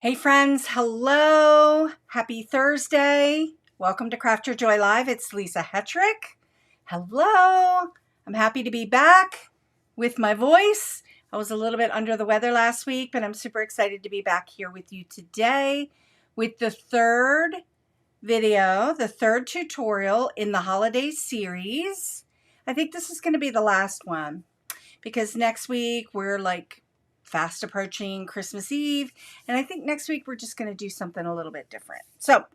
Hey friends, hello. Happy Thursday. Welcome to Craft Your Joy Live. It's Lisa Hetrick. Hello. I'm happy to be back with my voice. I was a little bit under the weather last week, but I'm super excited to be back here with you today with the third video, the third tutorial in the holiday series. I think this is going to be the last one because next week we're like fast approaching Christmas Eve. And I think next week we're just going to do something a little bit different. So,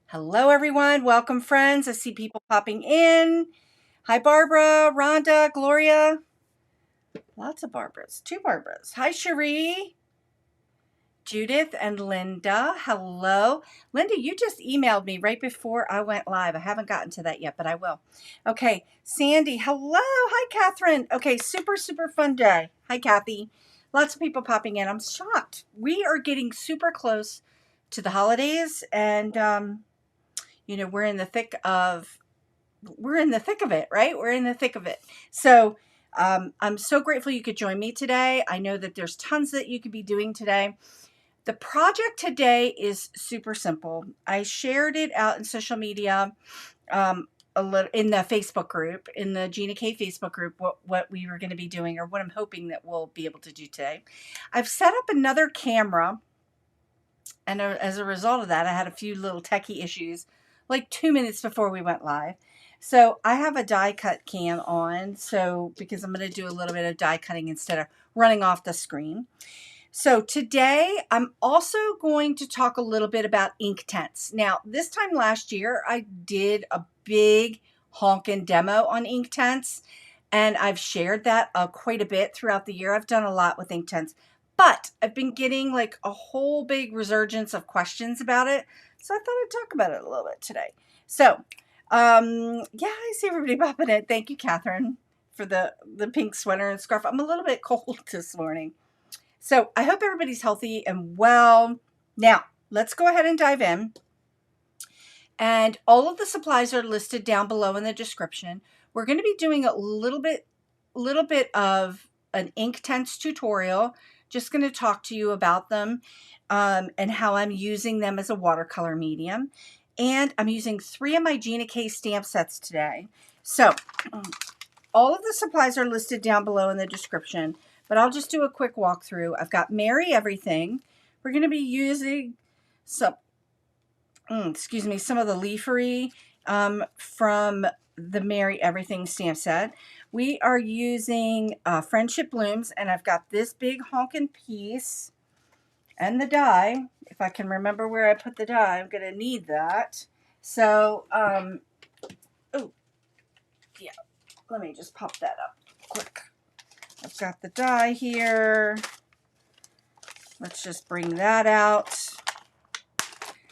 hello everyone. Welcome friends. I see people popping in. Hi Barbara, Rhonda, Gloria. Lots of Barbaras. Two Barbaras. Hi Cherie. Judith and Linda. Hello. Linda, you just emailed me right before I went live. I haven't gotten to that yet, but I will. Okay. Sandy. Hello. Hi, Catherine. Okay. Super, super fun day. Hi, Kathy. Lots of people popping in. I'm shocked. We are getting super close to the holidays and, we're in the thick of it, right? We're in the thick of it. So, I'm so grateful you could join me today. I know that there's tons that you could be doing today. The project today is super simple. I shared it out in social media, a little in the Facebook group, in the Gina K Facebook group, what we were going to be doing or what I'm hoping that we'll be able to do today. I've set up another camera, and as a result of that, I had a few little techie issues like 2 minutes before we went live. So I have a die cut cam on, because I'm going to do a little bit of die cutting instead of running off the screen. So today I'm also going to talk a little bit about Inktense. Now, this time last year, I did a big honkin' demo on Inktense, and I've shared that quite a bit throughout the year. I've done a lot with Inktense, but I've been getting like a whole big resurgence of questions about it. So I thought I'd talk about it a little bit today. So, yeah, I see everybody popping in. Thank you, Catherine, for the pink sweater and scarf. I'm a little bit cold this morning. So I hope everybody's healthy and well. Now, let's go ahead and dive in. And all of the supplies are listed down below in the description. We're going to be doing a little bit of an Inktense tutorial. Just going to talk to you about them and how I'm using them as a watercolor medium. And I'm using 3 of my Gina K stamp sets today. So all of the supplies are listed down below in the description. But I'll just do a quick walkthrough. I've got Merry Everything. We're going to be using some of the leafery from the Merry Everything stamp set. We are using Friendship Blooms, and I've got this big honkin' piece and the die. If I can remember where I put the die, I'm going to need that. So, oh, yeah, let me just pop that up quick. I've got the die here. Let's just bring that out.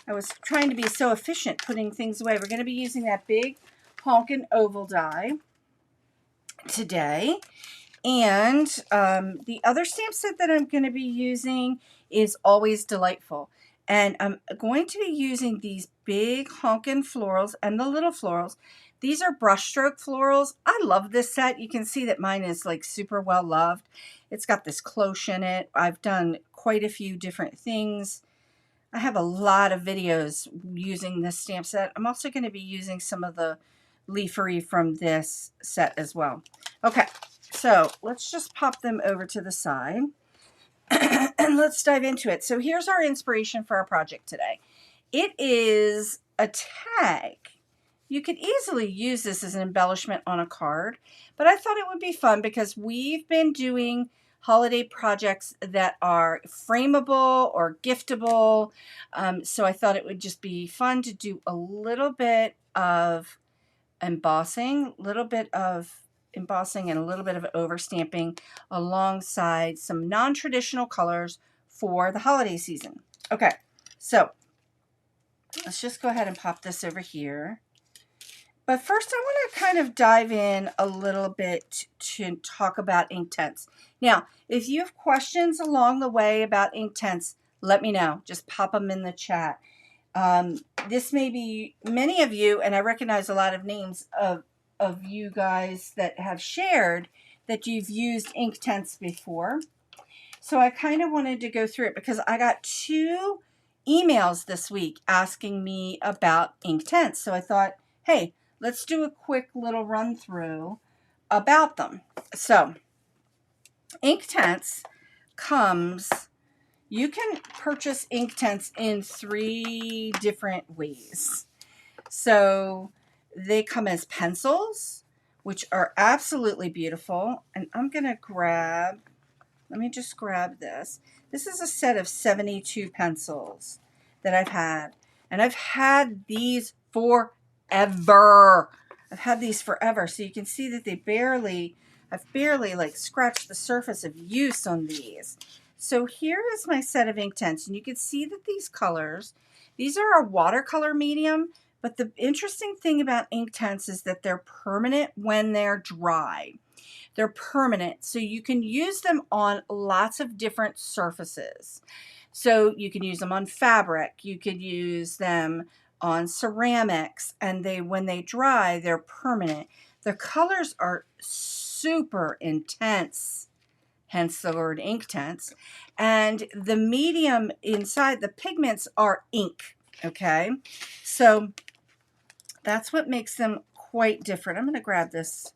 I was trying to be so efficient putting things away. We're going to be using that big honkin' oval die today. And the other stamp set that I'm going to be using is Always Delightful. And I'm going to be using these big honkin' florals and the little florals. These are brushstroke florals. I love this set. You can see that mine is like super well loved. It's got this cloche in it. I've done quite a few different things. I have a lot of videos using this stamp set. I'm also going to be using some of the leafery from this set as well. Okay, so let's just pop them over to the side and let's dive into it. So here's our inspiration for our project today. It is a tag. You could easily use this as an embellishment on a card, but I thought it would be fun because we've been doing holiday projects that are frameable or giftable. So I thought it would just be fun to do a little bit of embossing, and a little bit of overstamping alongside some non-traditional colors for the holiday season. Okay, so let's just go ahead and pop this over here. But first I want to kind of dive in a little bit to talk about Inktense. Now, if you have questions along the way about Inktense, let me know. Just pop them in the chat. This may be many of you, and I recognize a lot of names of you guys that have shared that you've used Inktense before. So I kind of wanted to go through it because I got 2 emails this week asking me about Inktense. So I thought, hey, let's do a quick little run through about them. So Inktense comes, you can purchase Inktense in 3 different ways. So they come as pencils, which are absolutely beautiful. And I'm going to grab, let me just grab this. This is a set of 72 pencils that I've had. And I've had these forever. I've had these forever. So you can see that I've barely like scratched the surface of use on these. So here is my set of Inktense. And you can see that these are a watercolor medium. But the interesting thing about Inktense is that they're permanent when they're dry. They're permanent, so you can use them on lots of different surfaces. So you can use them on fabric, you could use them on ceramics, and when they dry, they're permanent. The colors are super intense, hence the word Inktense, and the medium inside, the pigments are ink, okay? So that's what makes them quite different. I'm going to grab this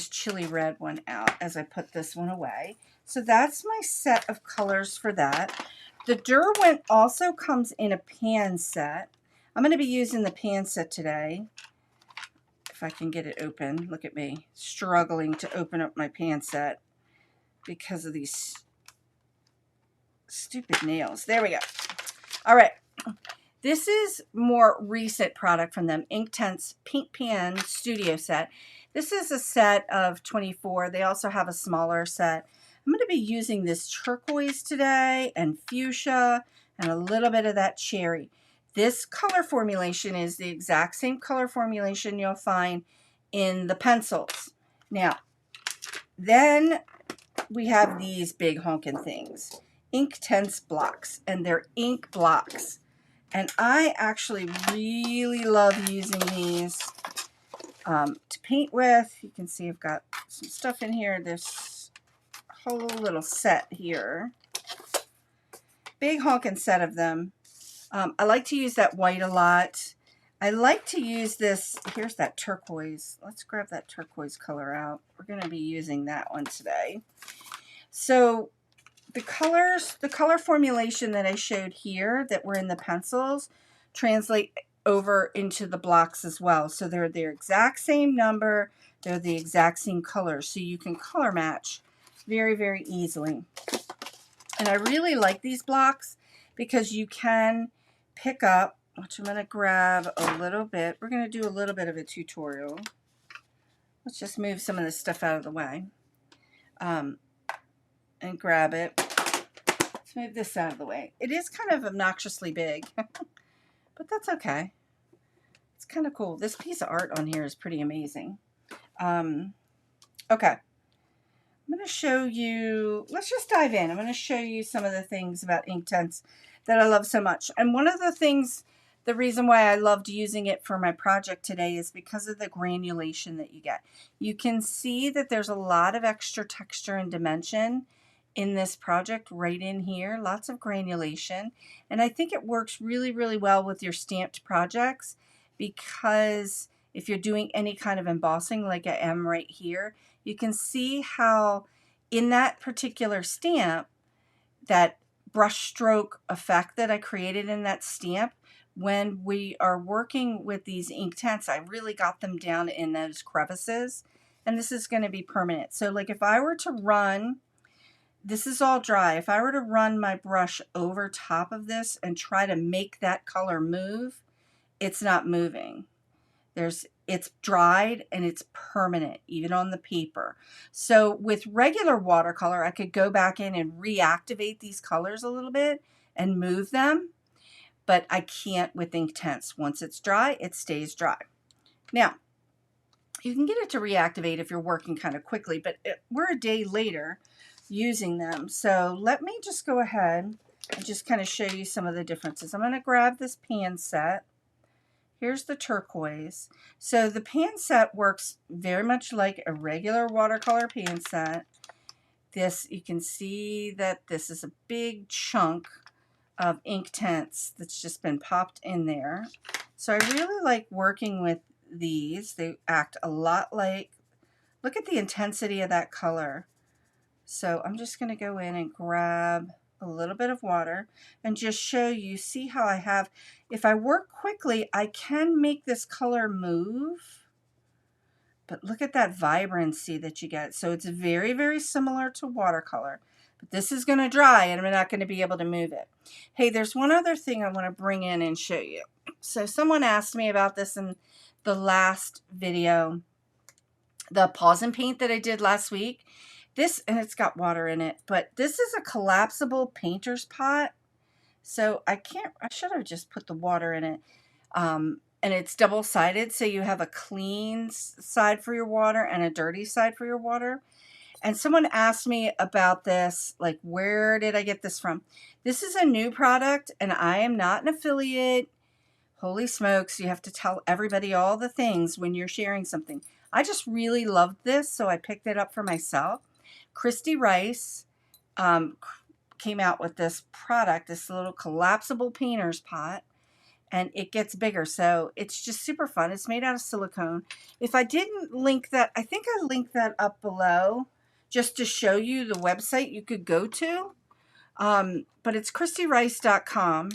chili red one out as I put this one away. So that's my set of colors for that. The Derwent also comes in a pan set. I'm going to be using the pan set today. If I can get it open. Look at me struggling to open up my pan set because of these stupid nails. There we go. All right. This is more recent product from them, Inktense Pink Pan Studio Set. This is a set of 24. They also have a smaller set. I'm going to be using this turquoise today and fuchsia and a little bit of that cherry. This color formulation is the exact same color formulation you'll find in the pencils. Now, then we have these big honkin' things, Inktense blocks, and they're ink blocks. And I actually really love using these to paint with. You can see I've got some stuff in here. This whole little set here. Big honkin' set of them. I like to use that white a lot. I like to use this. Here's that turquoise. Let's grab that turquoise color out. We're going to be using that one today. So the color formulation that I showed here that were in the pencils translate over into the blocks as well. So they're the exact same number, they're the exact same color, so you can color match very, very easily. And I really like these blocks because you can pick up, which I'm going to grab a little bit. We're going to do a little bit of a tutorial. Let's just move some of this stuff out of the way and grab it. Let's move this out of the way. It is kind of obnoxiously big, but that's okay. It's kind of cool. This piece of art on here is pretty amazing. Okay. I'm going to show you, let's just dive in. I'm going to show you some of the things about Inktense that I love so much. And one of the things, the reason why I loved using it for my project today is because of the granulation that you get. You can see that there's a lot of extra texture and dimension in this project right in here, lots of granulation. And I think it works really, really well with your stamped projects because if you're doing any kind of embossing like I am right here, you can see how in that particular stamp, that brush stroke effect that I created in that stamp, when we are working with these Inktense, I really got them down in those crevices, and this is going to be permanent. So like if I were to run, this is all dry, if I were to run my brush over top of this and try to make that color move, it's not moving. It's dried and it's permanent, even on the paper. So with regular watercolor, I could go back in and reactivate these colors a little bit and move them, but I can't with Inktense. Once it's dry, it stays dry. Now, you can get it to reactivate if you're working kind of quickly, but we're a day later using them. So let me just go ahead and just kind of show you some of the differences. I'm going to grab this pan set. Here's the turquoise. So the pan set works very much like a regular watercolor pan set. this, you can see that this is a big chunk of Inktense that's just been popped in there. So I really like working with these. They act a lot like, look at the intensity of that color. So I'm just going to go in and grab a little bit of water and just show you, see how I have, if I work quickly, I can make this color move. But look at that vibrancy that you get. So it's very, very similar to watercolor. But this is going to dry and I'm not going to be able to move it. Hey, there's one other thing I want to bring in and show you. So someone asked me about this in the last video, the pause and paint that I did last week. This, and it's got water in it, but this is a collapsible painter's pot. So I should have just put the water in it. And it's double-sided, so you have a clean side for your water and a dirty side for your water. And someone asked me about this, like, where did I get this from? This is a new product, and I am not an affiliate. Holy smokes, you have to tell everybody all the things when you're sharing something. I just really loved this, so I picked it up for myself. Christy Rice came out with this product, this little collapsible painter's pot. And it gets bigger, so it's just super fun. It's made out of silicone. If I didn't link that, I think I linked that up below just to show you the website you could go to. But it's christyrice.com.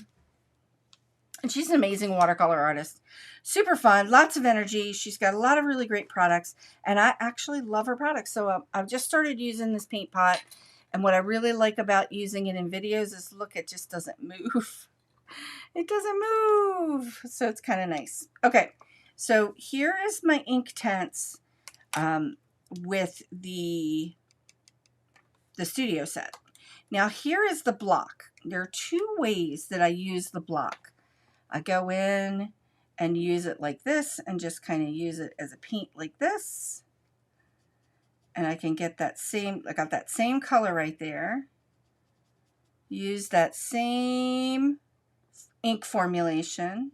And she's an amazing watercolor artist. Super fun, lots of energy. She's got a lot of really great products, and I actually love her products. So I've just started using this paint pot, and what I really like about using it in videos is, look, it just doesn't move. It doesn't move, so it's kind of nice. Okay, so here is my Inktense with the studio set. Now here is the block. There are two ways that I use the block. I go in and use it like this and just kind of use it as a paint like this. And I can get that same, I got that same color right there. Use that same ink formulation.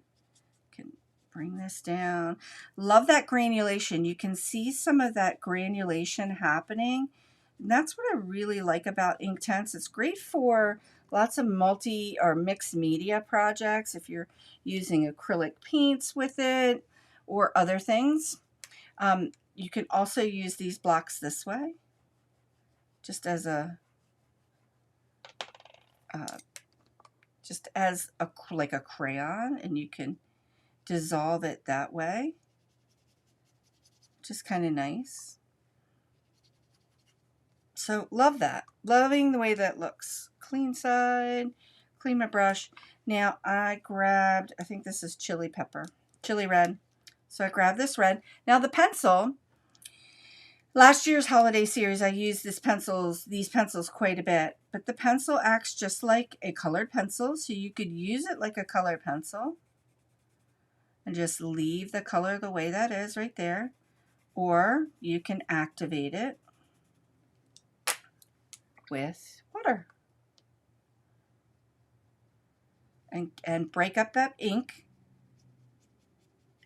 Can bring this down. Love that granulation. You can see some of that granulation happening. And that's what I really like about Inktense. It's great for lots of multi or mixed media projects if you're using acrylic paints with it or other things. You can also use these blocks this way, just as a like a crayon, and you can dissolve it that way. Just kind of nice. So love that. Loving the way that looks. Clean side, clean my brush. Now I grabbed, I think this is chili pepper, chili red. So I grabbed this red. Now the pencil, last year's holiday series, I used these pencils quite a bit, but the pencil acts just like a colored pencil, so you could use it like a colored pencil and just leave the color the way that is right there, or you can activate it with water and break up that ink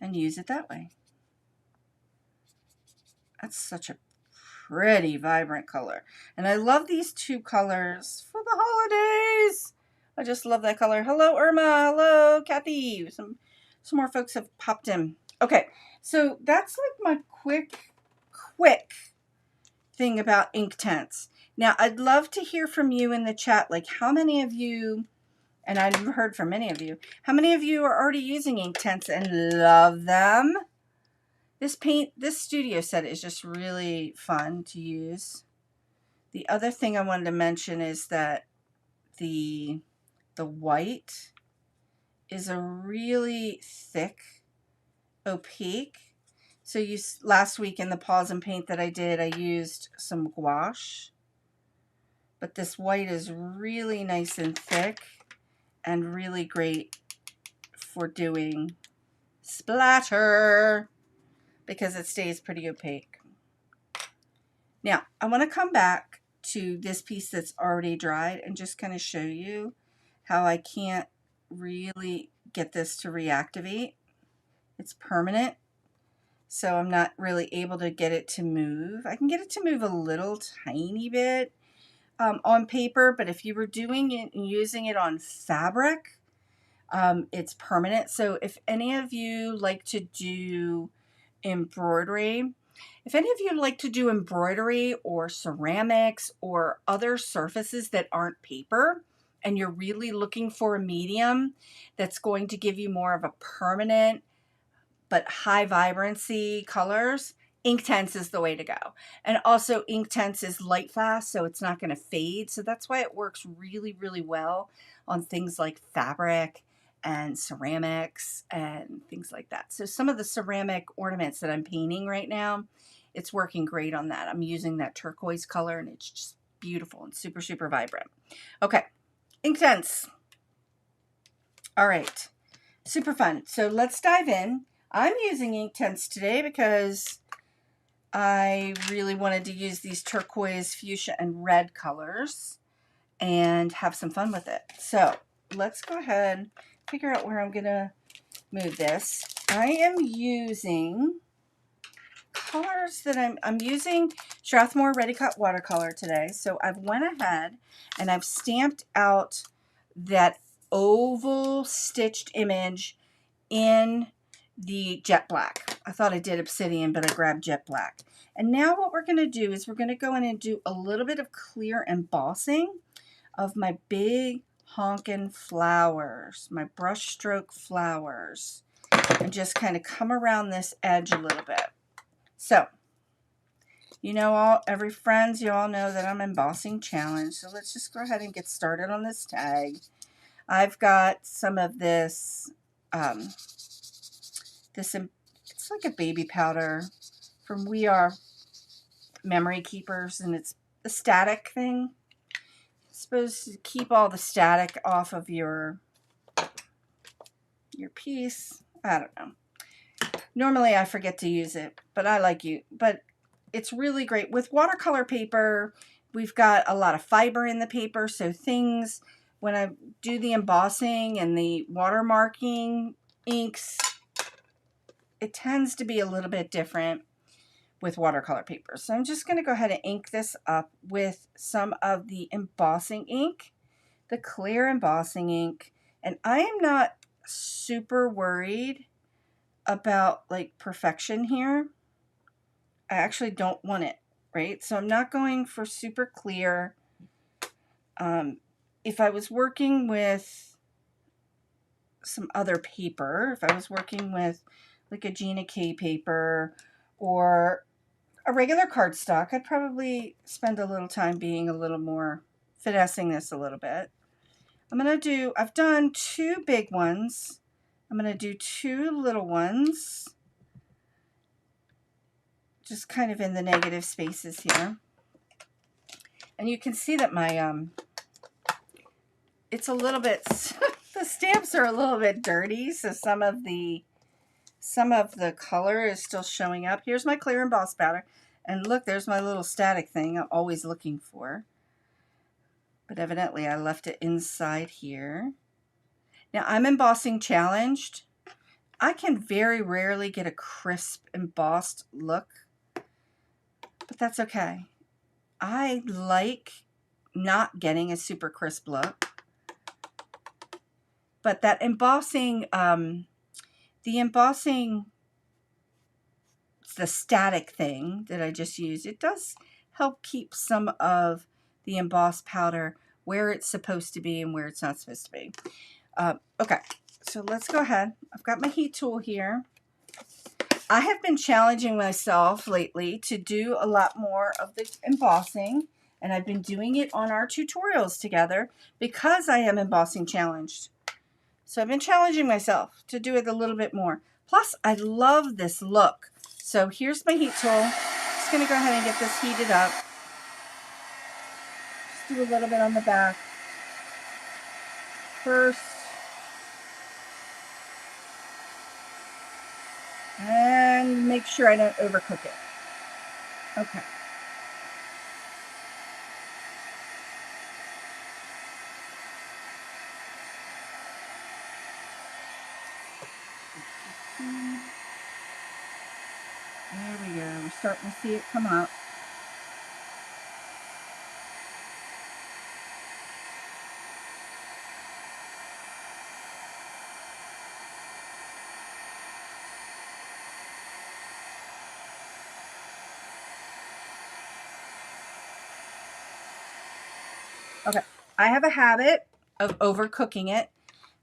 and use it that way. That's such a pretty vibrant color, and I love these two colors for the holidays. I just love that color. Hello Irma, hello Kathy. Some more folks have popped in. Okay, so that's like my quick thing about Inktense. Now I'd love to hear from you in the chat, like how many of you, and I've heard from many of you, how many of you are already using Inktense and love them? This studio set is just really fun to use. The other thing I wanted to mention is that the white is a really thick, opaque. So last week in the pause and paint that I did, I used some gouache. But this white is really nice and thick and really great for doing splatter because it stays pretty opaque. Now, I want to come back to this piece that's already dried and just kind of show you how I can't really get this to reactivate. It's permanent, so I'm not really able to get it to move. I can get it to move a little tiny bit, on paper, but if you were doing it and using it on fabric, it's permanent. So if any of you like to do embroidery, or ceramics or other surfaces that aren't paper, and you're really looking for a medium that's going to give you more of a permanent but high vibrancy colors, Inktense is the way to go. And also Inktense is light fast, so it's not going to fade. So that's why it works really, really well on things like fabric and ceramics and things like that. So some of the ceramic ornaments that I'm painting right now, it's working great on that. I'm using that turquoise color and it's just beautiful and super, super vibrant. Okay, Inktense. All right, super fun. So let's dive in. I'm using Inktense today because I really wanted to use these turquoise, fuchsia, and red colors and have some fun with it. So let's go ahead and figure out where I'm going to move this. I am using colors that I'm using Strathmore Ready Cut Watercolor today. So I've went ahead and I've stamped out that oval stitched image in the jet black. I thought I did obsidian, but I grabbed jet black. And now what we're going to do is we're going to go in and do a little bit of clear embossing of my big honkin' flowers, my brush stroke flowers, and just kind of come around this edge a little bit. So, you know, every friends, you all know that I'm embossing challenge. So let's just go ahead and get started on this tag. I've got some of this, it's like a baby powder from We Are Memory Keepers, and it's the static thing. It's supposed to keep all the static off of your piece. I don't know. Normally I forget to use it, but but it's really great. With watercolor paper, we've got a lot of fiber in the paper, so things, when I do the embossing and the watermarking inks, it tends to be a little bit different with watercolor paper. So I'm just going to go ahead and ink this up with some of the embossing ink, the clear embossing ink. And I am not super worried about like perfection here. I actually don't want it, right? So I'm not going for super clear. If I was working with some other paper, if I was working with like a Gina K paper or a regular cardstock, I'd probably spend a little time being a little more, finessing this a little bit. I've done 2 big ones. I'm going to do 2 little ones, just kind of in the negative spaces here. And you can see that my, it's a little bit, the stamps are a little bit dirty, so some of the color is still showing up. Here's my clear emboss powder. And look, there's my little static thing I'm always looking for. But evidently I left it inside here. Now I'm embossing challenged. I can very rarely get a crisp embossed look, but that's okay. I like not getting a super crisp look. But that embossing, the static thing that I just used, it does help keep some of the embossed powder where it's supposed to be and where it's not supposed to be. Okay, so let's go ahead. I've got my heat tool here. I have been challenging myself lately to do a lot more of the embossing, and I've been doing it on our tutorials together because I am embossing challenged. So I've been challenging myself to do it a little bit more. Plus, I love this look. So here's my heat tool. Just going to go ahead and get this heated up. Just do a little bit on the back first. And make sure I don't overcook it. Okay. There we go. We're starting to see it come up. Okay, I have a habit of overcooking it,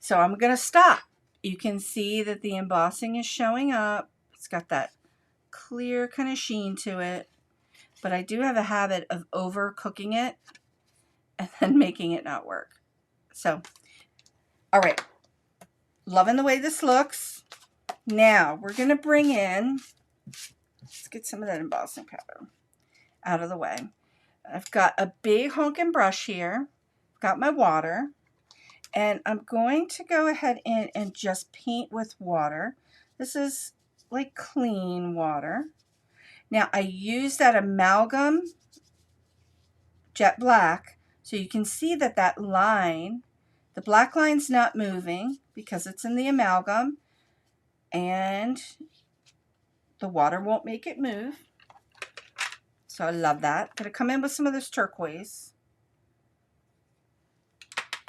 so I'm going to stop. You can see that the embossing is showing up. It's got that clear kind of sheen to it, but I do have a habit of overcooking it and then making it not work. So, all right, loving the way this looks. Now we're going to bring in, let's get some of that embossing powder out of the way. I've got a big honking brush here, got my water, and I'm going to go ahead in and just paint with water. This is like clean water. Now I use that amalgam jet black, so you can see that that line, the black line's not moving because it's in the amalgam, and the water won't make it move. So I love that. I'm going to come in with some of this turquoise.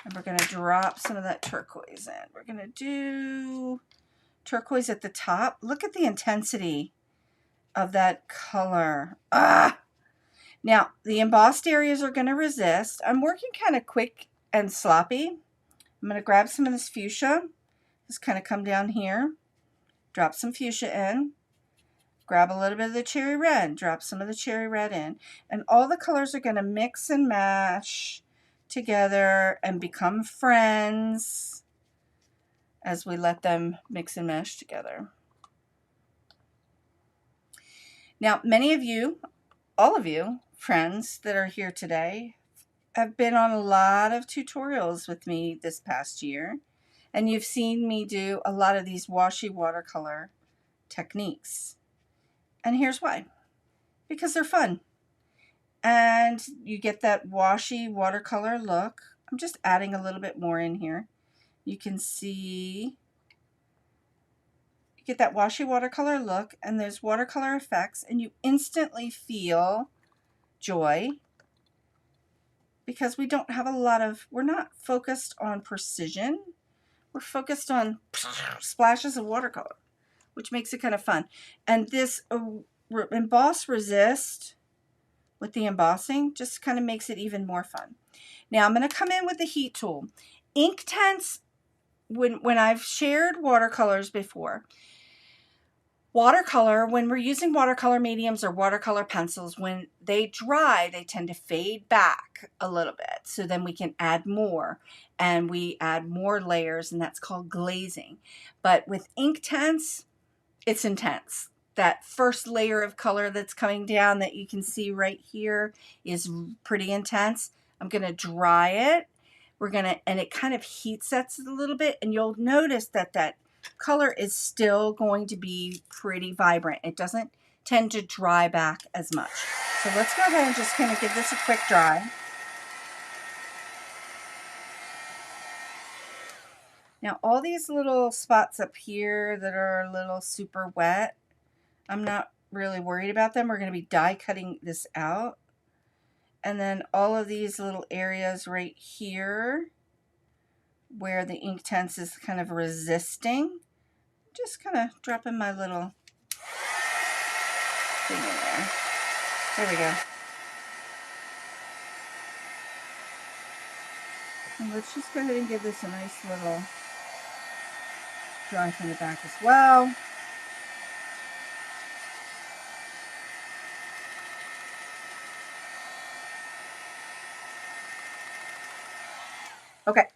And we're going to drop some of that turquoise in. We're going to do turquoise at the top. Look at the intensity of that color. Ah! Now, the embossed areas are going to resist. I'm working kind of quick and sloppy. I'm going to grab some of this fuchsia. Just kind of come down here. Drop some fuchsia in. Grab a little bit of the cherry red. Drop some of the cherry red in. And all the colors are going to mix and mash together and become friends as we let them mix and mash together. Now, many of you, all of you, friends that are here today, have been on a lot of tutorials with me this past year, and you've seen me do a lot of these washy watercolor techniques. And here's why. Because they're fun. And you get that washy watercolor look. I'm just adding a little bit more in here. You can see, you get that washy watercolor look, and there's watercolor effects, and you instantly feel joy because we don't have a lot of, we're not focused on precision. We're focused on splashes of watercolor, which makes it kind of fun. And this emboss resist with the embossing just kind of makes it even more fun. Now I'm going to come in with the heat tool. Inktense, when I've shared watercolors before, watercolor, when we're using watercolor mediums or watercolor pencils, when they dry, they tend to fade back a little bit. So then we can add more, and we add more layers, and that's called glazing. But with Inktense, it's intense. That first layer of color that's coming down that you can see right here is pretty intense. I'm going to dry it. And it kind of heat sets it a little bit, and you'll notice that that color is still going to be pretty vibrant. It doesn't tend to dry back as much. So let's go ahead and just kind of give this a quick dry. Now all these little spots up here that are a little super wet, I'm not really worried about them. We're going to be die cutting this out. And then all of these little areas right here where the Inktense is kind of resisting, just kind of dropping my little thing in there. There we go. And let's just go ahead and give this a nice little dry from the back as well. Okay,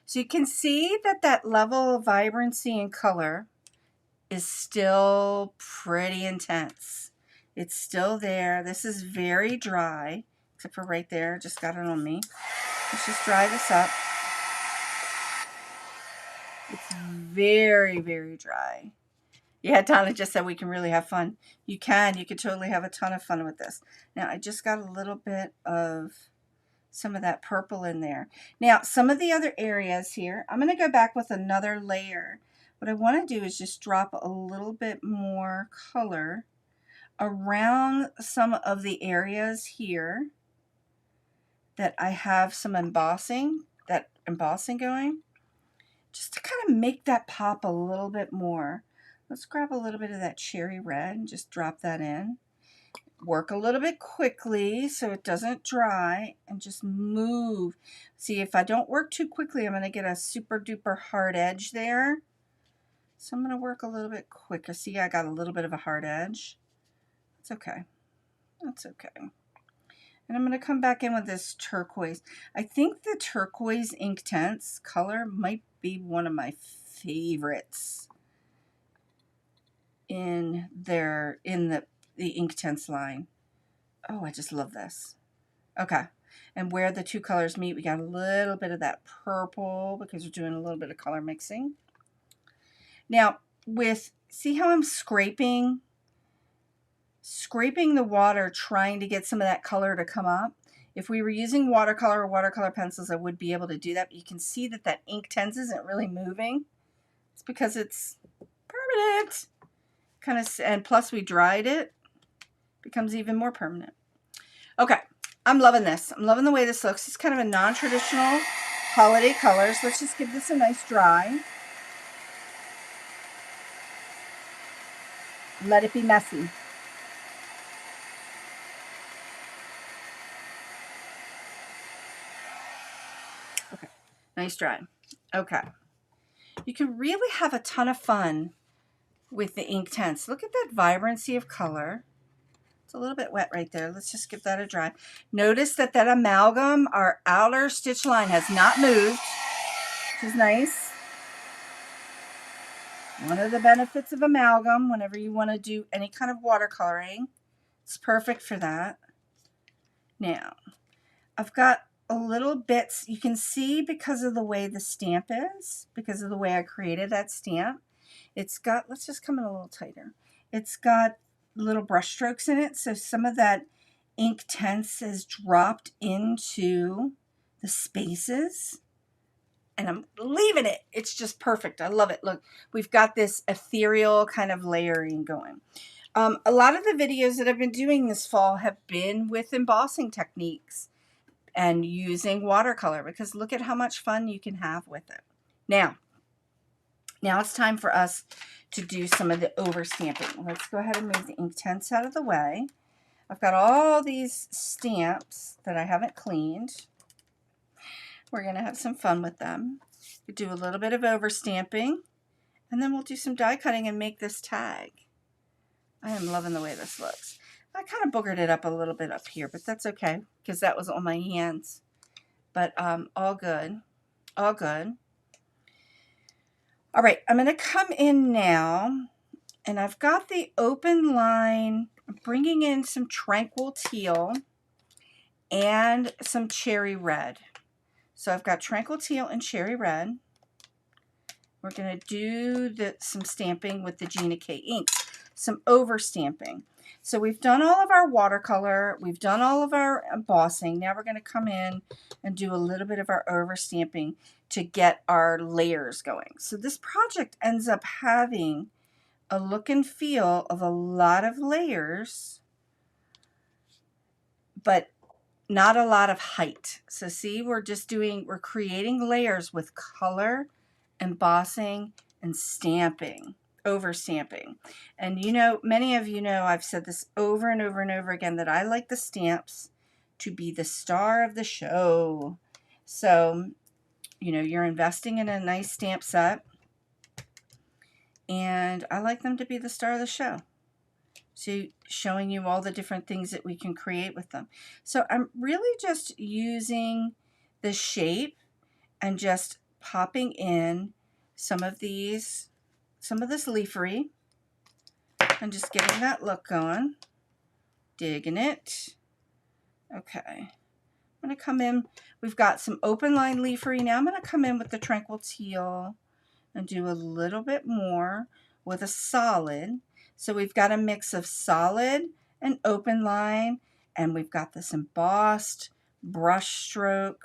so you can see that that level of vibrancy and color is still pretty intense. It's still there. This is very dry, except for right there. Just got it on me. Let's just dry this up. It's very, very dry. Yeah, Donna just said we can really have fun. You can totally have a ton of fun with this. Now, I just got a little bit of some of that purple in there. Now, some of the other areas here, I'm going to go back with another layer. What I want to do is just drop a little bit more color around some of the areas here that I have some embossing going, just to kind of make that pop a little bit more. Let's grab a little bit of that cherry red and just drop that in. Work a little bit quickly so it doesn't dry, and just move. See, if I don't work too quickly, I'm going to get a super duper hard edge there. So I'm going to work a little bit quicker. See, I got a little bit of a hard edge. It's okay. That's okay. And I'm going to come back in with this turquoise. I think the turquoise Inktense color might be one of my favorites in the Inktense line. Oh, I just love this. Okay. And where the two colors meet, we got a little bit of that purple because we're doing a little bit of color mixing. Now, see how I'm scraping the water, trying to get some of that color to come up? If we were using watercolor or watercolor pencils, I would be able to do that. But you can see that that Inktense isn't really moving. It's because it's permanent. And plus we dried it. Becomes even more permanent. Okay, I'm loving this. I'm loving the way this looks. It's kind of a non-traditional holiday colors. Let's just give this a nice dry. Let it be messy. Okay, nice dry. Okay. You can really have a ton of fun with the Inktense. Look at that vibrancy of color. It's a little bit wet right there. Let's just give that a dry. Notice that that amalgam, our outer stitch line, has not moved, which is nice. One of the benefits of amalgam, whenever you want to do any kind of watercoloring, it's perfect for that. Now, I've got a little bits. You can see because of the way the stamp is, because of the way I created that stamp, it's got, let's just come in a little tighter. It's got little brush strokes in it, so some of that Inktense is dropped into the spaces, and I'm leaving it. It's just perfect. I love it. Look, we've got this ethereal kind of layering going. A lot of the videos that I've been doing this fall have been with embossing techniques and using watercolor, because look at how much fun you can have with it. Now it's time for us to do some of the overstamping. Let's go ahead and move the Inktense out of the way. I've got all these stamps that I haven't cleaned. We're going to have some fun with them. We do a little bit of overstamping, and then we'll do some die cutting and make this tag. I am loving the way this looks. I kind of boogered it up a little bit up here, but that's okay because that was on my hands. But all good. All good. All right, I'm going to come in now, and I've got the open line. I'm bringing in some Tranquil Teal and some Cherry Red. So I've got Tranquil Teal and Cherry Red. We're going to do some stamping with the Gina K inks, some over stamping. So we've done all of our watercolor, we've done all of our embossing. Now we're going to come in and do a little bit of our over stamping to get our layers going. So this project ends up having a look and feel of a lot of layers, but not a lot of height. So see, we're creating layers with color, embossing, and stamping, over stamping. And you know, many of you know, I've said this over and over and over again, that I like the stamps to be the star of the show. So, you know, you're investing in a nice stamp set, and I like them to be the star of the show. So showing you all the different things that we can create with them. So I'm really just using the shape and just popping in some of this leafery and just getting that look going. Digging it. Okay. I'm going to come in. We've got some open line leafery. Now I'm going to come in with the Tranquil Teal and do a little bit more with a solid. So we've got a mix of solid and open line, and we've got this embossed brush stroke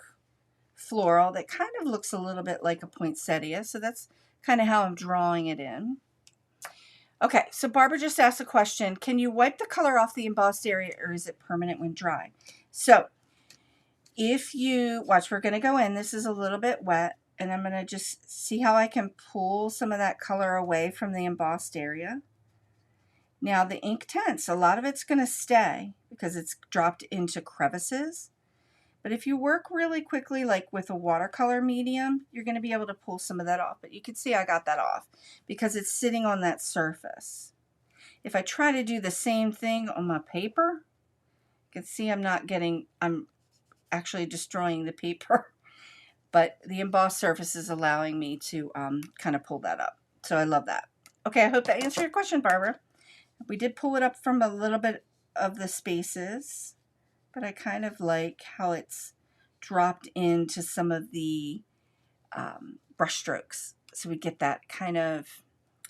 floral that kind of looks a little bit like a poinsettia. So that's kind of how I'm drawing it in. Okay, so Barbara just asked a question. Can you wipe the color off the embossed area, or is it permanent when dry? So if you watch, we're going to go in. This is a little bit wet, and I'm going to just see how I can pull some of that color away from the embossed area. Now the Inktense, a lot of it's going to stay because it's dropped into crevices. But if you work really quickly, like with a watercolor medium, you're going to be able to pull some of that off. But you can see I got that off because it's sitting on that surface. If I try to do the same thing on my paper, you can see I'm actually destroying the paper. But the embossed surface is allowing me to kind of pull that up. So I love that. Okay, I hope that answered your question, Barbara. We did pull it up from a little bit of the spaces, but I kind of like how it's dropped into some of the brush strokes. So we get that kind of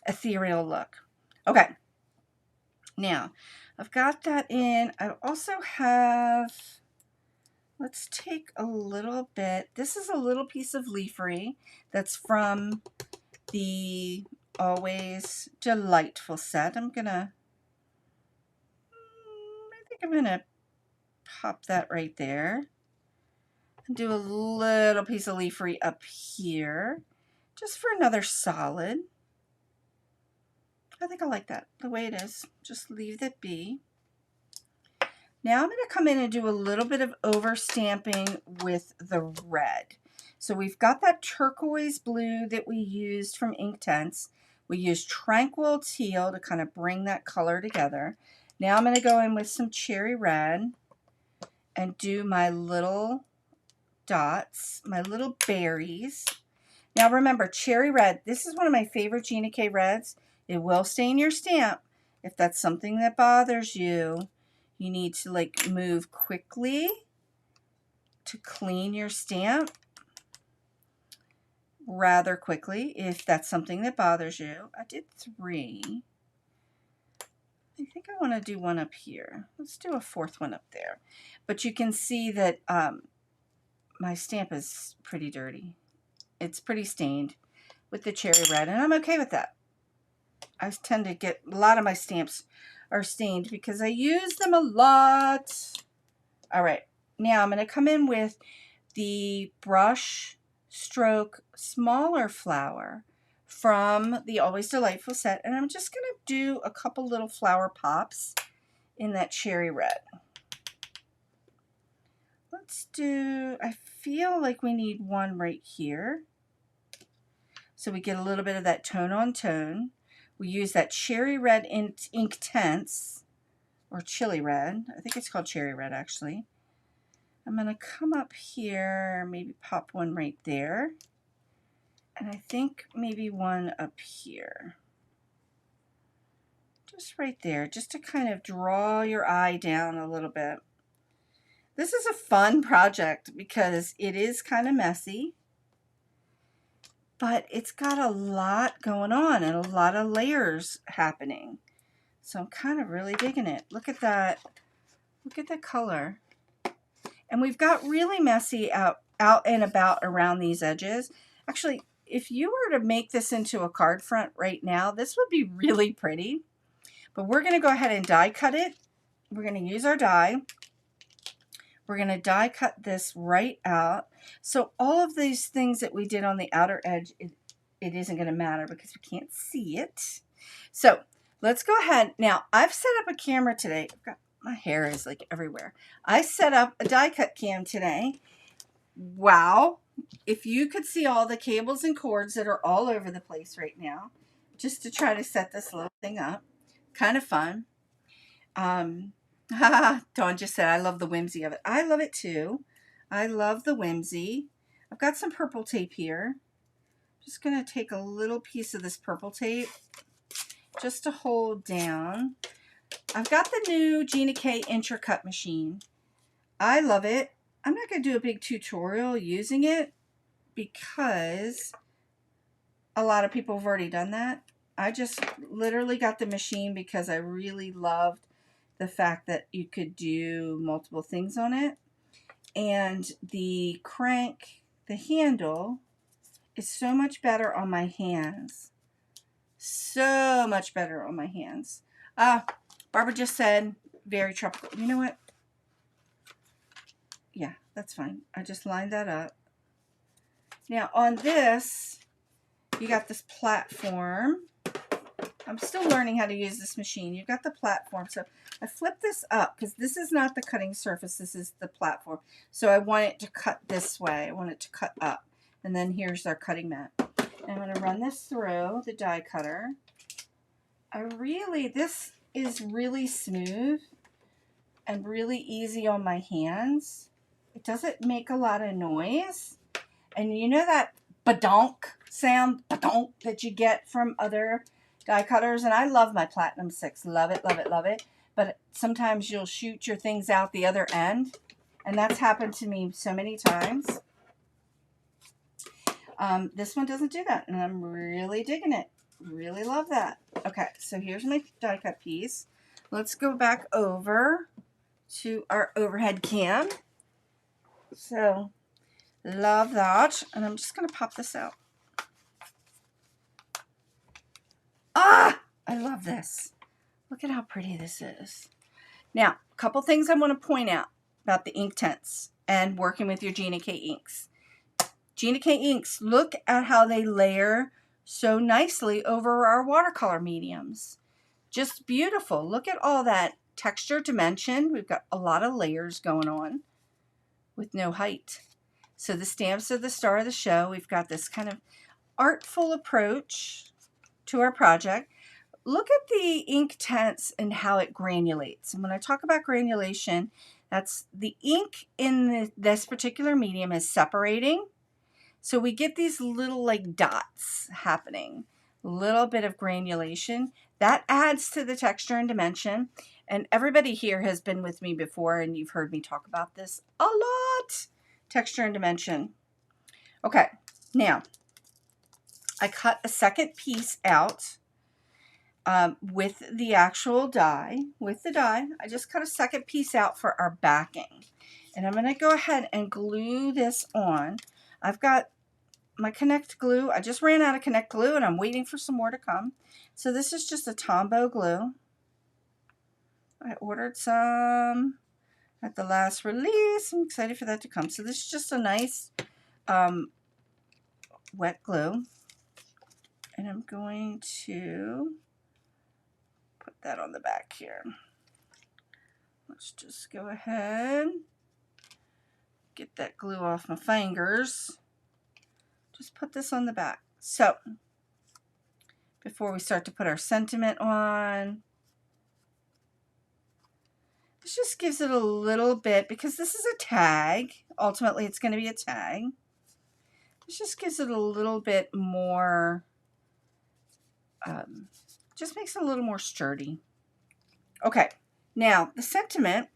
ethereal look. Okay, now I've got that in. I also have, let's take a little bit. This is a little piece of leafery that's from the Always Delightful set. I think I'm gonna pop that right there and do a little piece of leafery up here just for another solid. I think I like that the way it is. Just leave it be. Now I'm going to come in and do a little bit of over stamping with the red. So we've got that turquoise blue that we used from Inktense. We used Tranquil Teal to kind of bring that color together. Now I'm going to go in with some cherry red and do my little dots, my little berries. Now remember, cherry red, this is one of my favorite Gina K reds. It will stain your stamp. If that's something that bothers you, you need to like move quickly to clean your stamp rather quickly if that's something that bothers you. I did 3. I think I want to do one up here. Let's do a 4th one up there. But you can see that my stamp is pretty dirty. It's pretty stained with the cherry red, and I'm okay with that. I tend to get a lot of my stamps are stained because I use them a lot. All right, now I'm going to come in with the brush stroke smaller flower from the Always Delightful set, and I'm just going to do a couple little flower pops in that cherry red. Let's do, I feel like we need one right here. So we get a little bit of that tone on tone. We use that cherry red Inktense, or chili red. I think it's called cherry red actually. I'm going to come up here, maybe pop one right there. And I think maybe one up here. Just right there, just to kind of draw your eye down a little bit. This is a fun project because it is kind of messy, but it's got a lot going on and a lot of layers happening. So I'm kind of really digging it. Look at that. Look at the color. And we've got really messy out and about around these edges. Actually, if you were to make this into a card front right now, this would be really pretty. But we're going to go ahead and die cut it. We're going to use our die. We're going to die cut this right out. So all of these things that we did on the outer edge, it isn't going to matter because we can't see it. So let's go ahead. Now, I've set up a camera today. My hair is like everywhere. I set up a die cut cam today. Wow. If you could see all the cables and cords that are all over the place right now, just to try to set this little thing up. Kind of fun. Dawn just said, I love the whimsy of it. I love it too. I love the whimsy. I've got some purple tape here. Just going to take a little piece of this purple tape just to hold down. I've got the new Gina K Intracut machine. I love it. I'm not going to do a big tutorial using it because a lot of people have already done that. I just literally got the machine because I really loved the fact that you could do multiple things on it. And the crank, the handle, is so much better on my hands. So much better on my hands. Barbara just said, very tropical. You know what? Yeah, that's fine. I just lined that up. Now on this, you got this platform. I'm still learning how to use this machine. You've got the platform. So I flip this up because this is not the cutting surface. This is the platform. So I want it to cut this way. I want it to cut up. And then here's our cutting mat. I'm going to run this through the die cutter. This is really smooth and really easy on my hands. It doesn't make a lot of noise. And you know that badonk sound, badonk, that you get from other die cutters? And I love my Platinum 6. Love it, love it, love it. But sometimes you'll shoot your things out the other end. And that's happened to me so many times. This one doesn't do that. And I'm really digging it. Really love that. Okay, so here's my die cut piece. Let's go back over to our overhead cam. So, love that. And I'm just going to pop this out. Ah! I love this. Look at how pretty this is. Now, a couple things I want to point out about the Inktense and working with your Gina K inks. Gina K inks, look at how they layer so nicely over our watercolor mediums. Just beautiful. Look at all that texture dimension. We've got a lot of layers going on with no height. So the stamps are the star of the show. We've got this kind of artful approach to our project. Look at the Inktense and how it granulates. And when I talk about granulation, that's the ink in this particular medium is separating. So we get these little like dots happening, a little bit of granulation. That adds to the texture and dimension. And everybody here has been with me before and you've heard me talk about this a lot. Texture and dimension. Okay, now I cut a second piece out with the actual die. With the die, I just cut a second piece out for our backing. And I'm going to go ahead and glue this on. I've got my Connect glue. I just ran out of Connect glue and I'm waiting for some more to come. So this is just a Tombow glue. I ordered some at the last release. I'm excited for that to come. So this is just a nice wet glue. And I'm going to put that on the back here. Let's just go ahead, get that glue off my fingers. Just put this on the back. So, before we start to put our sentiment on, this just gives it a little bit, because this is a tag. Ultimately, it's going to be a tag. This just gives it a little bit more, just makes it a little more sturdy. Okay, now the sentiment,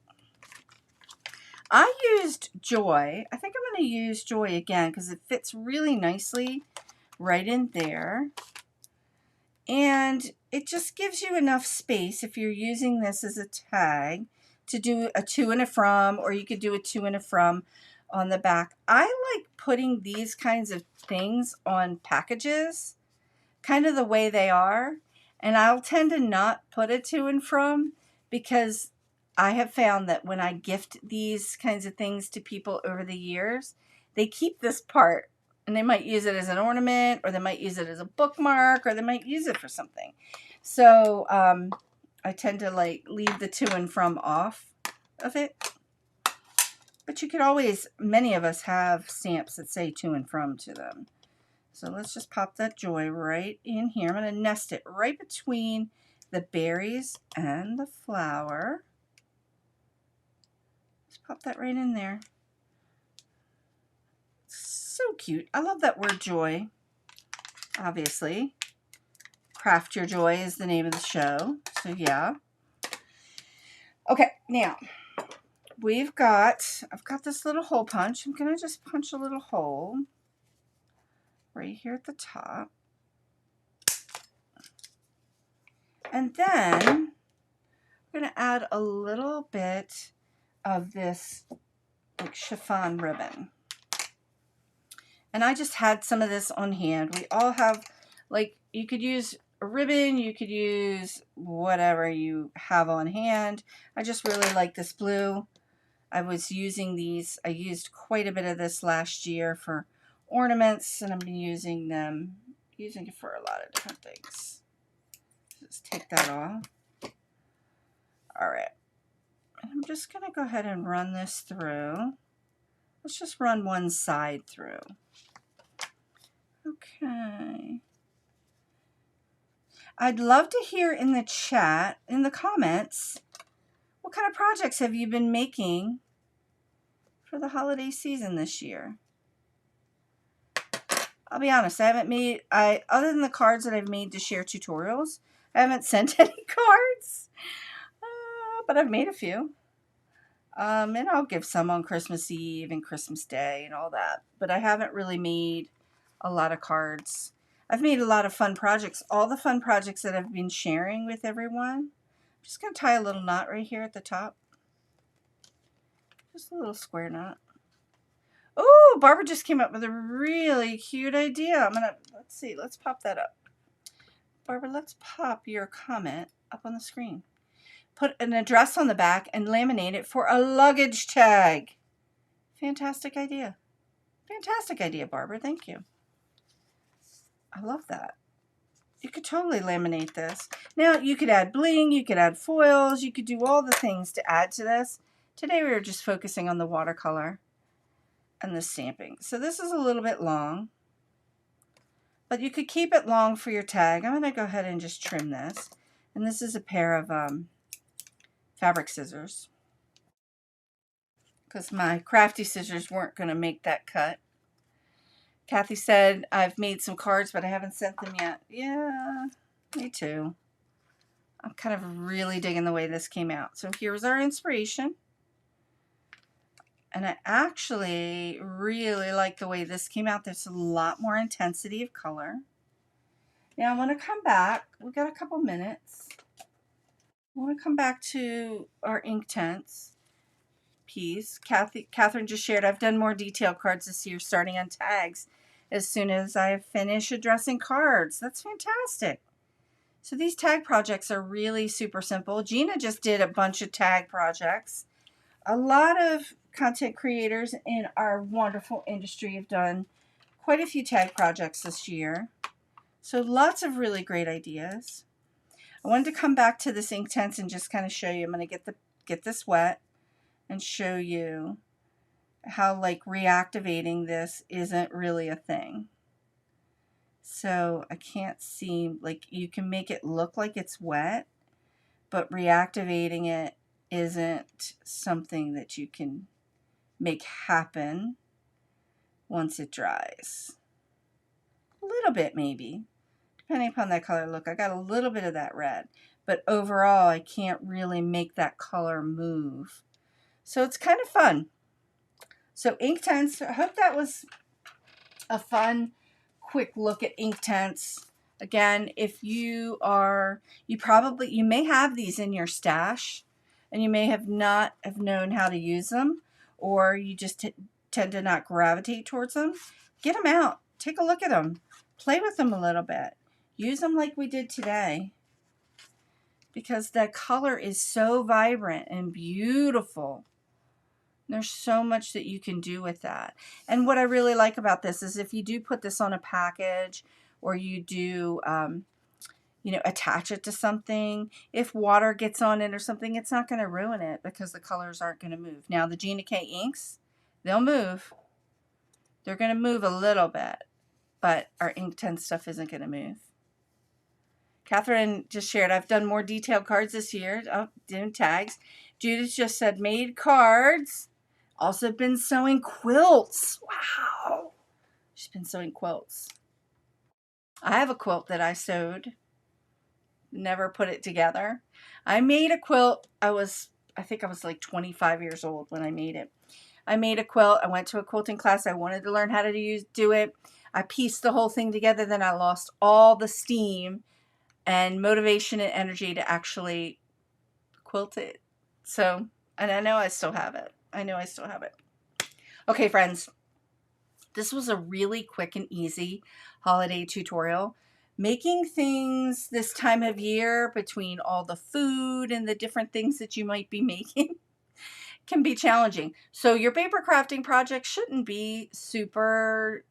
I used Joy. I think I'm going to use Joy again because it fits really nicely right in there. And it just gives you enough space if you're using this as a tag to do a to and a from, or you could do a to and a from on the back. I like putting these kinds of things on packages, kind of the way they are. And I'll tend to not put a to and from because I have found that when I gift these kinds of things to people over the years, they keep this part and they might use it as an ornament, or they might use it as a bookmark, or they might use it for something. So I tend to like leave the to and from off of it. But you could always, many of us have stamps that say to and from to them. So let's just pop that Joy right in here. I'm going to nest it right between the berries and the flower. Just pop that right in there. So cute. I love that word joy, obviously. Craft Your Joy is the name of the show. So yeah. Okay, now I've got this little hole punch. I'm going to just punch a little hole right here at the top. And then I'm going to add a little bit of this like chiffon ribbon. And I just had some of this on hand. We all have, like, you could use a ribbon, you could use whatever you have on hand. I just really like this blue. I was using these, I used quite a bit of this last year for ornaments, and I've been using it for a lot of different things. Just take that off. All right. And I'm just going to go ahead and run this through. Let's just run one side through. Okay. I'd love to hear in the chat, in the comments, what kind of projects have you been making for the holiday season this year? I'll be honest, I haven't made, other than the cards that I've made to share tutorials, I haven't sent any cards, but I've made a few. And I'll give some on Christmas Eve and Christmas Day and all that, but I haven't really made a lot of cards. I've made a lot of fun projects, all the fun projects that I've been sharing with everyone. I'm just going to tie a little knot right here at the top. Just a little square knot. Oh, Barbara just came up with a really cute idea. Let's see, let's pop that up. Barbara, let's pop your comment up on the screen. Put an address on the back and laminate it for a luggage tag. Fantastic idea. Fantastic idea, Barbara. Thank you. I love that. You could totally laminate this. Now, you could add bling, you could add foils, you could do all the things to add to this. Today, we were just focusing on the watercolor and the stamping. So this is a little bit long, but you could keep it long for your tag. I'm going to go ahead and just trim this. And this is a pair of fabric scissors, because my crafty scissors weren't going to make that cut. Kathy said, I've made some cards, but I haven't sent them yet. Yeah, me too. I'm kind of really digging the way this came out. So here's our inspiration. And I actually really like the way this came out. There's a lot more intensity of color. Now I want to come back. We've got a couple minutes. I want to come back to our Inktense piece. Catherine just shared, I've done more detailed cards this year, starting on tags as soon as I finish addressing cards. That's fantastic. So these tag projects are really super simple. Gina just did a bunch of tag projects. A lot of content creators in our wonderful industry have done quite a few tag projects this year. So lots of really great ideas. I wanted to come back to this Inktense and just kind of show you. I'm going to get this wet and show you how like reactivating this isn't really a thing. So I can't see, like, you can make it look like it's wet, but reactivating it isn't something that you can make happen once it dries. A little bit maybe, depending upon that color. Look, I got a little bit of that red, but overall I can't really make that color move. So it's kind of fun. So Inktense, I hope that was a fun, quick look at Inktense. Again, if you may have these in your stash and you may have not have known how to use them, or you just tend to not gravitate towards them. Get them out. Take a look at them. Play with them a little bit. Use them like we did today, because the color is so vibrant and beautiful. There's so much that you can do with that. And what I really like about this is if you do put this on a package, or you do, attach it to something, if water gets on it or something, it's not going to ruin it because the colors aren't going to move. Now, the Gina K inks, they'll move. They're going to move a little bit, but our Inktense stuff isn't going to move. Catherine just shared, I've done more detailed cards this year. Oh, doing tags. Judith just said, made cards. Also been sewing quilts. Wow. She's been sewing quilts. I have a quilt that I sewed. Never put it together. I made a quilt. I think I was like 25 years old when I made it. I made a quilt. I went to a quilting class. I wanted to learn how to do it. I pieced the whole thing together. Then I lost all the steam and motivation and energy to actually quilt it. So, and I know I still have it. Okay, friends, this was a really quick and easy holiday tutorial. Making things this time of year, between all the food and the different things that you might be making, can be challenging. So your paper crafting project shouldn't be super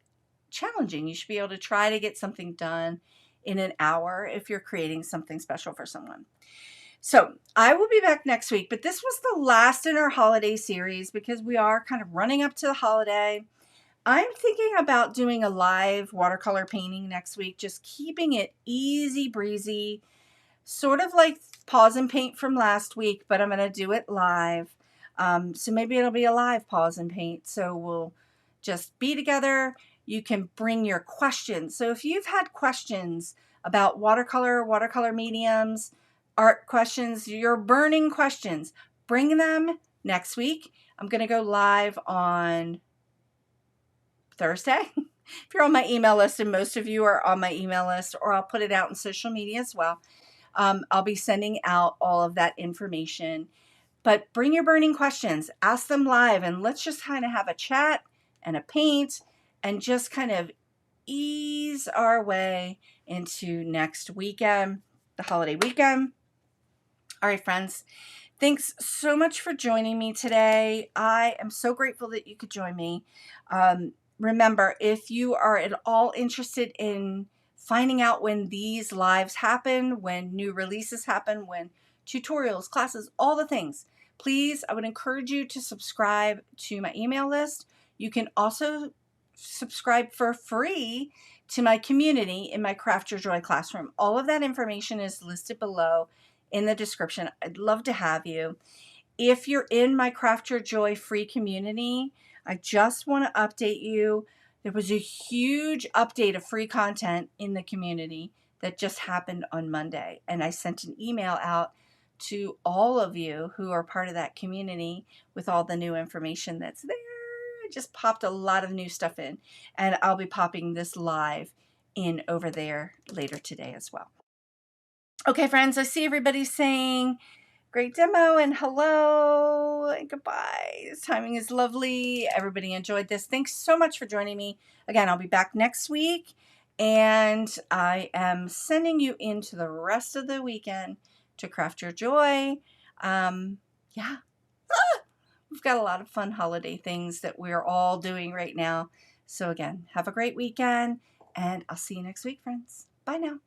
challenging. You should be able to try to get something done in an hour if you're creating something special for someone. So I will be back next week, but this was the last in our holiday series because we are kind of running up to the holiday. I'm thinking about doing a live watercolor painting next week, just keeping it easy breezy, sort of like pause and paint from last week, but I'm going to do it live. So maybe it'll be a live pause and paint. So we'll just be together. You can bring your questions. So if you've had questions about watercolor mediums, art questions, your burning questions, bring them next week. I'm going to go live on Thursday. If you're on my email list, and most of you are on my email list, or I'll put it out on social media as well. I'll be sending out all of that information. But bring your burning questions, ask them live, and let's just kind of have a chat and a paint and just kind of ease our way into next weekend, the holiday weekend. All right, friends. Thanks so much for joining me today. I am so grateful that you could join me. Remember, if you are at all interested in finding out when these lives happen, when new releases happen, when tutorials, classes, all the things, please, I would encourage you to subscribe to my email list. You can also subscribe for free to my community in my Craft Your Joy classroom. All of that information is listed below in the description. I'd love to have you. If you're in my Craft Your Joy free community, I just want to update you. There was a huge update of free content in the community that just happened on Monday. And I sent an email out to all of you who are part of that community with all the new information that's there. I just popped a lot of new stuff in, and I'll be popping this live in over there later today as well. Okay, friends, I see everybody saying great demo and hello and goodbye. This timing is lovely. Everybody enjoyed this. Thanks so much for joining me. Again, I'll be back next week, and I am sending you into the rest of the weekend to Craft Your Joy. Yeah. We've got a lot of fun holiday things that we're all doing right now. So again, have a great weekend, and I'll see you next week, friends. Bye now.